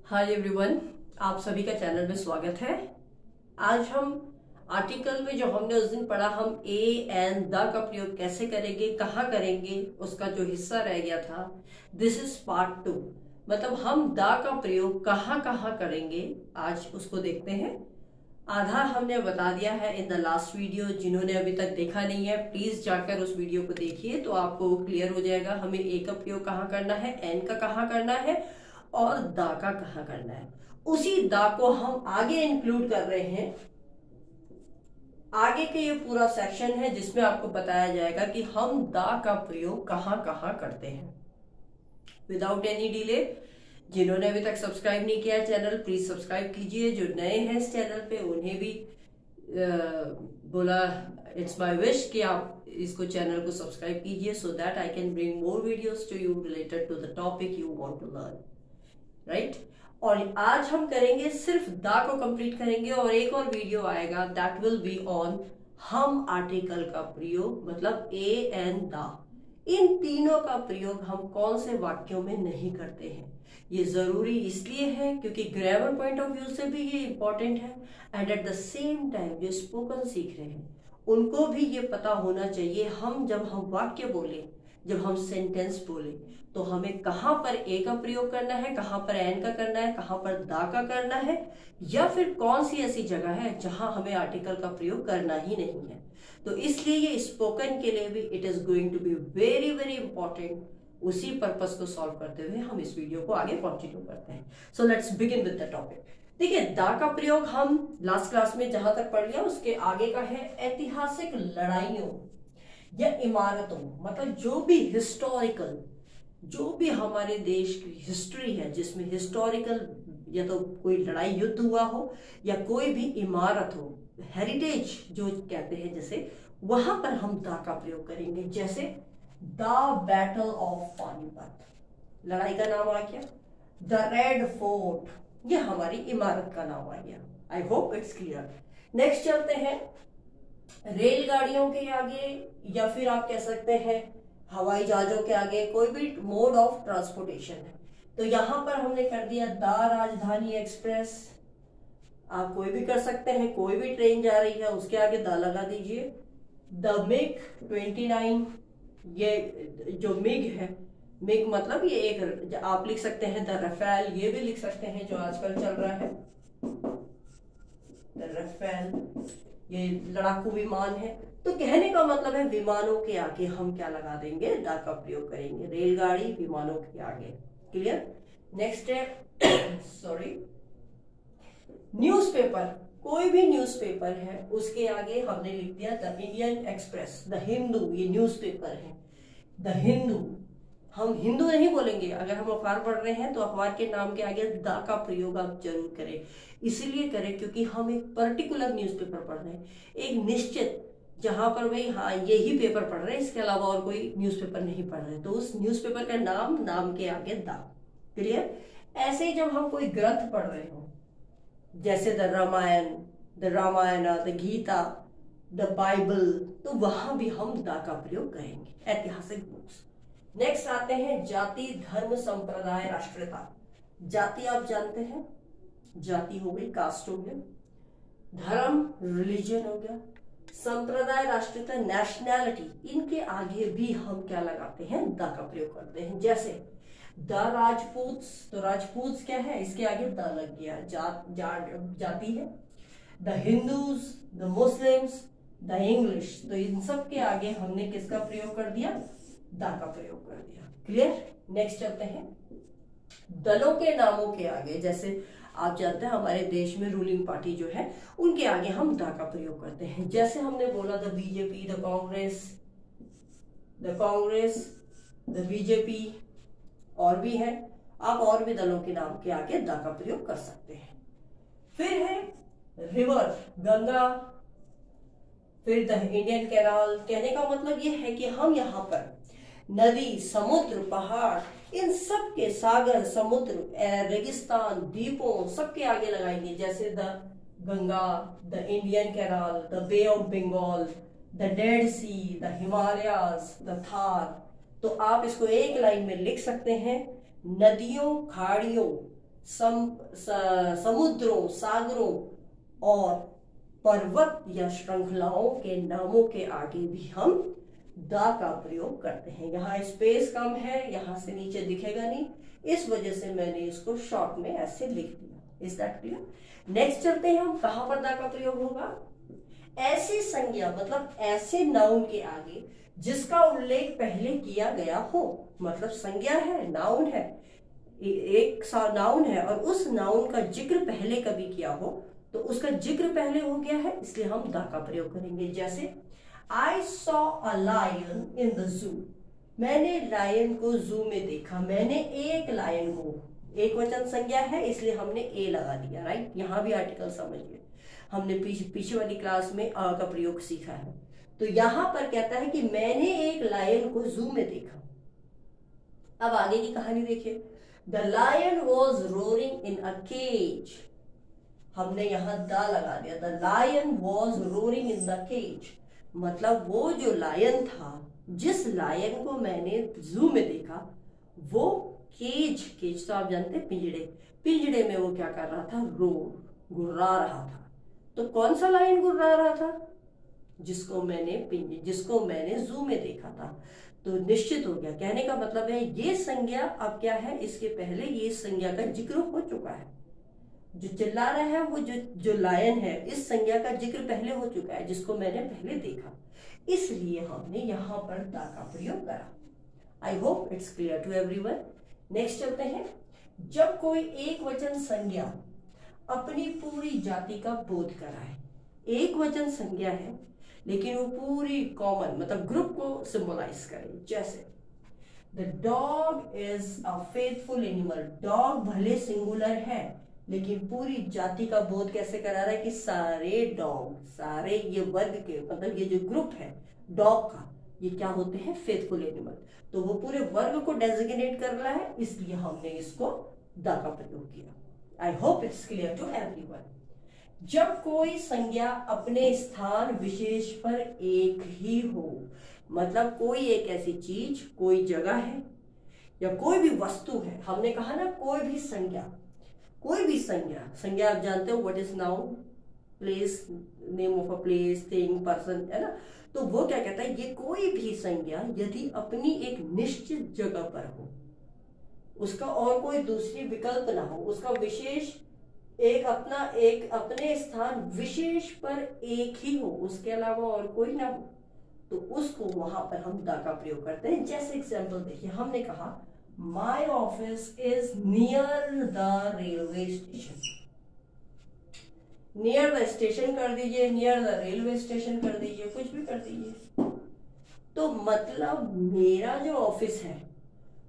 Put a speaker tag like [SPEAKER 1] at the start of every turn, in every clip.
[SPEAKER 1] Hi everyone, आप सभी का चैनल में स्वागत है। आज हम आर्टिकल में जो हमने उस दिन पढ़ा, हम ए एंड द का प्रयोग कैसे करेंगे, कहाँ करेंगे, उसका जो हिस्सा रह गया था, दिस इज पार्ट 2। मतलब हम द का प्रयोग कहाँ कहाँ करेंगे, आज उसको देखते हैं। आधा हमने बता दिया है इन द लास्ट वीडियो। जिन्होंने अभी तक देखा नहीं है प्लीज जाकर उस वीडियो को देखिए, तो आपको क्लियर हो जाएगा हमें ए का प्रयोग कहाँ करना है, एन का कहाँ करना है और दा का कहाँ करना है। उसी दा को हम आगे इंक्लूड कर रहे हैं। आगे के ये पूरा सेक्शन है जिसमें आपको बताया जाएगा कि हम दा का प्रयोग कहाँ कहाँ करते हैं। विदाउट एनी डिले, जिन्होंने अभी तक सब्सक्राइब नहीं किया चैनल, प्लीज सब्सक्राइब कीजिए। जो नए हैं इस चैनल पे उन्हें भी बोला इट्स माय विश कि आप इसको चैनल को सब्सक्राइब कीजिए, so that I can bring more videos to you related to the topic you want to learn, right. और आज हम करेंगे सिर्फ दा को कंप्लीट करेंगे, और एक और वीडियो आएगा दैट विल बी ऑन हम आर्टिकल का प्रयोग, मतलब ए एंड दा। इन तीनों का प्रयोग हम कौन से वाक्यों में नहीं करते हैं। ये जरूरी इसलिए है क्योंकि ग्रामर पॉइंट ऑफ व्यू से भी ये इंपॉर्टेंट है, and at the same time जो स्पोकन सीख रहे हैं उनको भी ये पता होना चाहिए हम जब हम वाक्य बोले, जब हम सेंटेंस बोले, तो हमें कहां पर ए का प्रयोग करना है, कहां पर एन का करना है, कहां पर दा का करना है, या फिर कौन सी ऐसी जगह है जहां हमें आर्टिकल का प्रयोग करना ही नहीं है। तो इसलिए ये स्पोकन के लिए भी it is going to be very very important. उसी पर्पस को सॉल्व करते हुए हम इस वीडियो को आगे कंटिन्यू करते हैं। So let's begin with the topic. देखिए, दा का प्रयोग हम लास्ट क्लास में जहां तक पढ़ लिया उसके आगे का है ऐतिहासिक लड़ाइयों या इमारतों, मतलब जो भी हिस्टोरिकल, जो भी हमारे देश की हिस्ट्री है जिसमें हिस्टोरिकल या तो कोई लड़ाई युद्ध हुआ हो या कोई भी इमारत हो, हेरिटेज जो कहते हैं, जैसे वहां पर हम दा का प्रयोग करेंगे। जैसे द बैटल ऑफ पानीपत, लड़ाई का नाम आ गया। द रेड फोर्ट, ये हमारी इमारत का नाम आ गया। आई होप इट्स क्लियर। नेक्स्ट चलते हैं रेलगाड़ियों के आगे, या फिर आप कह सकते हैं हवाई जहाजों के आगे, कोई भी मोड ऑफ ट्रांसपोर्टेशन है। तो यहां पर हमने कर दिया द राजधानी एक्सप्रेस। आप कोई भी कर सकते हैं, कोई भी ट्रेन जा रही है उसके आगे द लगा दीजिए। द मिग 29, ये जो मिग है, मिग मतलब ये एक, आप लिख सकते हैं द रफेल, ये भी लिख सकते हैं जो आजकल चल रहा है द रफेल, ये लड़ाकू विमान है। तो कहने का मतलब है विमानों के आगे हम क्या लगा देंगे, दा का प्रयोग करेंगे। रेलगाड़ी विमानों के आगे, क्लियर। नेक्स्ट है सॉरी न्यूज़पेपर, कोई भी न्यूज़पेपर है उसके आगे हमने लिख दिया the Indian express. The Hindu, ये न्यूज़पेपर है द हिंदू। हम हिंदू नहीं बोलेंगे, अगर हम अखबार पढ़ रहे हैं तो अखबार के नाम के आगे द का प्रयोग आप जरूर करें। इसलिए करें क्योंकि हम एक पर्टिकुलर न्यूज़पेपर पढ़ रहे हैं, एक निश्चित, जहां पर भाई हाँ यही पेपर पढ़ रहे हैं, इसके अलावा और कोई न्यूज़पेपर नहीं पढ़ रहे, तो उस न्यूज़पेपर का नाम, नाम के आगे द, क्लियर। ऐसे ही जब हम कोई ग्रंथ पढ़ रहे हो, जैसे the Ramayan, the Ramayana, the Gita, the Bible, तो वहां भी हम द का प्रयोग करेंगे, ऐतिहासिक बुक्स। नेक्स्ट आते हैं जाति धर्म संप्रदाय राष्ट्रीयता। जाति आप जानते हैं, जाति हो गई, कास्ट हो गया, धर्म रिलीजन हो गया, संप्रदाय राष्ट्रीयता नेशनैलिटी, इनके आगे भी हम क्या लगाते हैं, द का प्रयोग करते हैं। जैसे द राजपूत, तो राजपूत क्या है, इसके आगे द लग गया, जाति है। The Hindus, the Muslims, the English, तो इन सब के आगे हमने किसका प्रयोग कर दिया, द का प्रयोग कर दिया, क्लियर। नेक्स्ट चलते हैं दलों के नामों के आगे। जैसे आप जानते हैं हमारे देश में रूलिंग पार्टी जो है उनके आगे हम द का प्रयोग करते हैं। जैसे हमने बोला the BJP, the Congress, the BJP, और भी है, आप और भी दलों के नाम के आगे द का प्रयोग कर सकते हैं। फिर है रिवर, गंगा, फिर द इंडियन कैनाल। कहने का मतलब यह है कि हम यहाँ पर नदी, समुद्र, पहाड़, इन सब के, सागर, समुद्र, रेगिस्तान, द्वीपों, सबके आगे लगाएंगे। जैसे the Ganga, the Indian canal, the bay of Bengal, the dead sea, the Himalayas, the Thar. तो आप इसको एक लाइन में लिख सकते हैं, नदियों, खाड़ियों, समुद्रों, सागरों और पर्वत या श्रृंखलाओं के नामों के आगे भी हम द का प्रयोग करते हैं। यहाँ स्पेस कम है, यहाँ से नीचे दिखेगा नहीं, इस वजह से मैंने इसको शॉर्ट में ऐसे लिख दिया। Is that clear? नेक्स्ट चलते हैं हम, कहां पर द का प्रयोग होगा? ऐसी संज्ञा मतलब ऐसे नाउन के आगे जिसका उल्लेख पहले किया गया हो। मतलब संज्ञा है, नाउन है, एक नाउन है और उस नाउन का जिक्र पहले कभी किया हो, तो उसका जिक्र पहले हो गया है, इसलिए हम द का प्रयोग करेंगे। जैसे I saw a lion in the zoo, मैंने लायन को जू में देखा। मैंने एक लायन को, एक वचन संज्ञा है इसलिए हमने ए लगा दिया, राइट? यहां भी आर्टिकल समझिए, हमने पीछे वाली क्लास में अ का प्रयोग सीखा है। तो यहां पर कहता है कि मैंने एक लायन को जू में देखा। अब आगे की कहानी देखिए। The lion was roaring in a cage, हमने यहां द लगा दिया। The lion was roaring in the cage, मतलब वो जो लायन था, जिस लायन को मैंने जू में देखा, वो केज, केज तो आप जानते हैं पिंजड़े, पिंजड़े में वो क्या कर रहा था? रोर, गुर्रा रहा था। तो कौन सा लायन गुर्रा रहा था? जिसको मैंने जू में देखा था। तो निश्चित हो गया, कहने का मतलब है ये संज्ञा अब क्या है, इसके पहले ये संज्ञा का जिक्र हो चुका है। जो चिल्ला रहा है वो जो लायन है, इस संज्ञा का जिक्र पहले हो चुका है, जिसको मैंने पहले देखा, इसलिए हमने यहां पर द का प्रयोग करा। I hope it's clear to everyone. Next चलते हैं। जब कोई एक वचन संज्ञा अपनी पूरी जाति का बोध कराए, एक वचन संज्ञा है लेकिन वो पूरी कॉमन मतलब ग्रुप को सिंबलाइज करे। जैसे the dog is a faithful animal, dog भले सिंगुलर है लेकिन पूरी जाति का बोध कैसे करा रहा है कि सारे डॉग, सारे ये वर्ग के मतलब ये जो ग्रुप है डॉग का, ये क्या होते हैं? Faithful animal. तो वो पूरे वर्ग को डेजिग्नेट कर रहा है, इसलिए हमने इसको द का प्रयोग किया। I hope it's clear to everyone. जब कोई संज्ञा अपने स्थान विशेष पर एक ही हो, मतलब कोई एक ऐसी चीज, कोई जगह है या कोई भी वस्तु है। हमने कहा ना कोई भी संज्ञा, कोई भी संज्ञा आप जानते हो what is noun? Place, name of a place, thing, person, है ना? तो वो क्या कहता है, ये कोई भी संज्ञा यदि अपनी एक निश्चित जगह पर हो, उसका और कोई दूसरी विकल्प ना हो, उसका विशेष एक अपने स्थान विशेष पर एक ही हो, उसके अलावा और कोई ना हो, तो उसको वहां पर हम द का प्रयोग करते हैं। जैसे एग्जांपल देखिए, हमने कहा my office is near the railway station. Near the station कर दीजिए, नियर द रेलवे स्टेशन कर दीजिए, कुछ भी कर दीजिए। तो मतलब मेरा जो ऑफिस है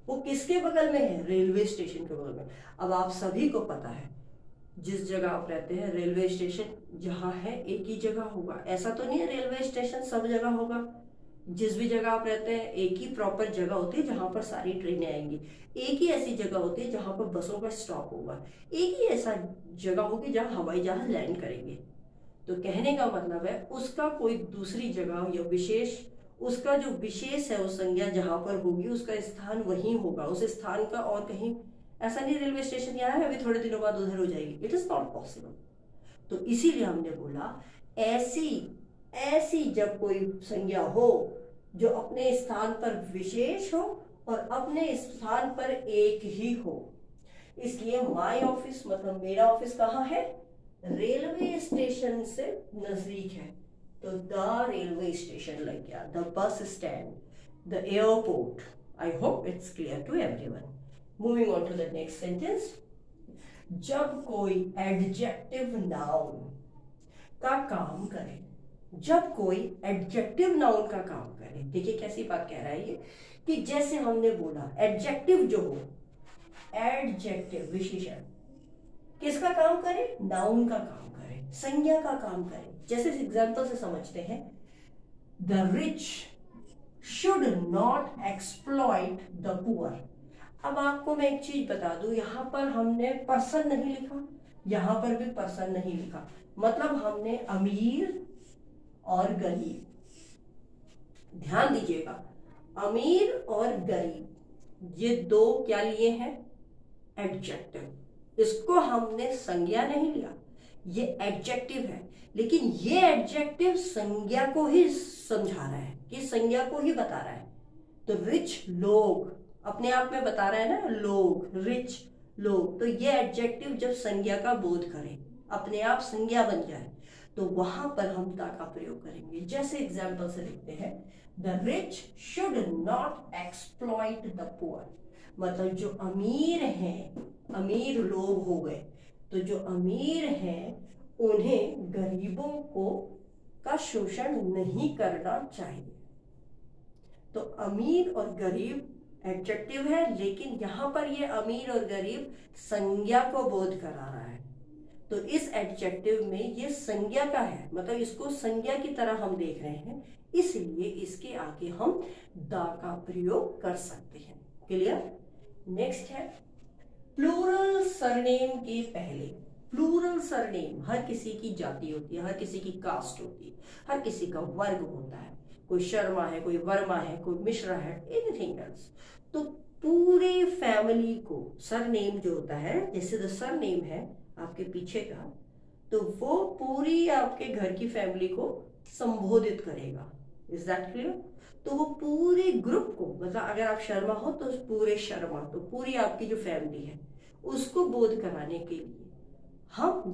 [SPEAKER 1] वो किसके बगल में है? रेलवे स्टेशन के बगल में। अब आप सभी को पता है जिस जगह आप रहते हैं रेलवे स्टेशन जहां है एक ही जगह होगा, ऐसा तो नहीं है रेलवे स्टेशन सब जगह होगा। जिस भी जगह आप रहते हैं एक ही प्रॉपर जगह होती है जहां पर सारी ट्रेनें आएंगी, एक ही ऐसी जगह होती है जहां पर बसों का स्टॉप होगा, एक ही ऐसा जगह होगी जहां हवाई जहाज लैंड करेंगे। तो कहने का मतलब है उसका कोई दूसरी जगह या विशेष, उसका जो विशेष है उस संज्ञा जहां पर होगी उसका स्थान वहीं होगा, उस स्थान का और कहीं। ऐसा नहीं रेलवे स्टेशन यहाँ है अभी थोड़े दिनों बाद उधर हो जाएगी, इट इज नॉट पॉसिबल। तो इसीलिए हमने बोला ऐसी जब कोई संज्ञा हो जो अपने स्थान पर विशेष हो और अपने स्थान पर एक ही हो, इसलिए माय ऑफिस मतलब मेरा ऑफिस कहाँ है? रेलवे स्टेशन से नजदीक है, तो द रेलवे स्टेशन लग गया, the bus stand, the airport. I hope it's clear to everyone. Moving on to the next sentence. जब कोई एडजेक्टिव नाउन का काम करे, जब कोई एडजेक्टिव नाउन का काम करे, देखिए कैसी बात कह रहा है ये कि जैसे हमने बोला एडजेक्टिव जो हो, एडजेक्टिव विशेषण किसका काम करे? नाउन का काम करे, संज्ञा का काम करे। जैसे एग्जांपल से समझते हैं, the rich should not exploit the poor. अब आपको मैं एक चीज बता दूं, यहां पर हमने पर्सन नहीं लिखा, यहां पर भी पर्सन नहीं लिखा, मतलब हमने अमीर और गरीब, ध्यान दीजिएगा, अमीर और गरीब ये दो क्या लिए हैं? एडजेक्टिव। इसको हमने संज्ञा नहीं लिया, ये एडजेक्टिव है, लेकिन ये एडजेक्टिव संज्ञा को ही समझा रहा है, कि संज्ञा को ही बता रहा है। तो रिच लोग अपने आप में बता रहा है ना, लोग, रिच लोग, तो ये एडजेक्टिव जब संज्ञा का बोध करे, अपने आप संज्ञा बन जाए, तो वहां पर हम दा का प्रयोग करेंगे। जैसे एग्जाम्पल से लिखते हैं, the rich should not exploit the poor, मतलब जो अमीर हैं, अमीर लोग हो गए, तो जो अमीर हैं उन्हें गरीबों को का शोषण नहीं करना चाहिए। तो अमीर और गरीब एडजेक्टिव है, लेकिन यहां पर ये अमीर और गरीब संज्ञा को बोध करा रहा है। तो इस एडजेक्टिव में ये संज्ञा का है, मतलब इसको संज्ञा की तरह हम देख रहे हैं, इसलिए इसके आगे हम दा का प्रयोग कर सकते हैं। क्लियर? नेक्स्ट है प्लूरल सरनेम के पहले। प्लूरल सरनेम, हर किसी की जाति होती है, हर किसी की कास्ट होती है, हर किसी का वर्ग होता है, कोई शर्मा है, कोई वर्मा है, कोई मिश्रा है, एनीथिंग एल्स। तो पूरे फैमिली को सरनेम जो होता है, जैसे द सरनेम है आपके पीछे का, तो वो पूरी आपके घर की फैमिली को संबोधित करेगा। Is that clear? तो वो पूरे ग्रुप को, मतलब अगर आप शर्मा हो तो पूरे शर्मा, तो पूरी आपकी जो फैमिली है उसको बोध कराने के लिए हम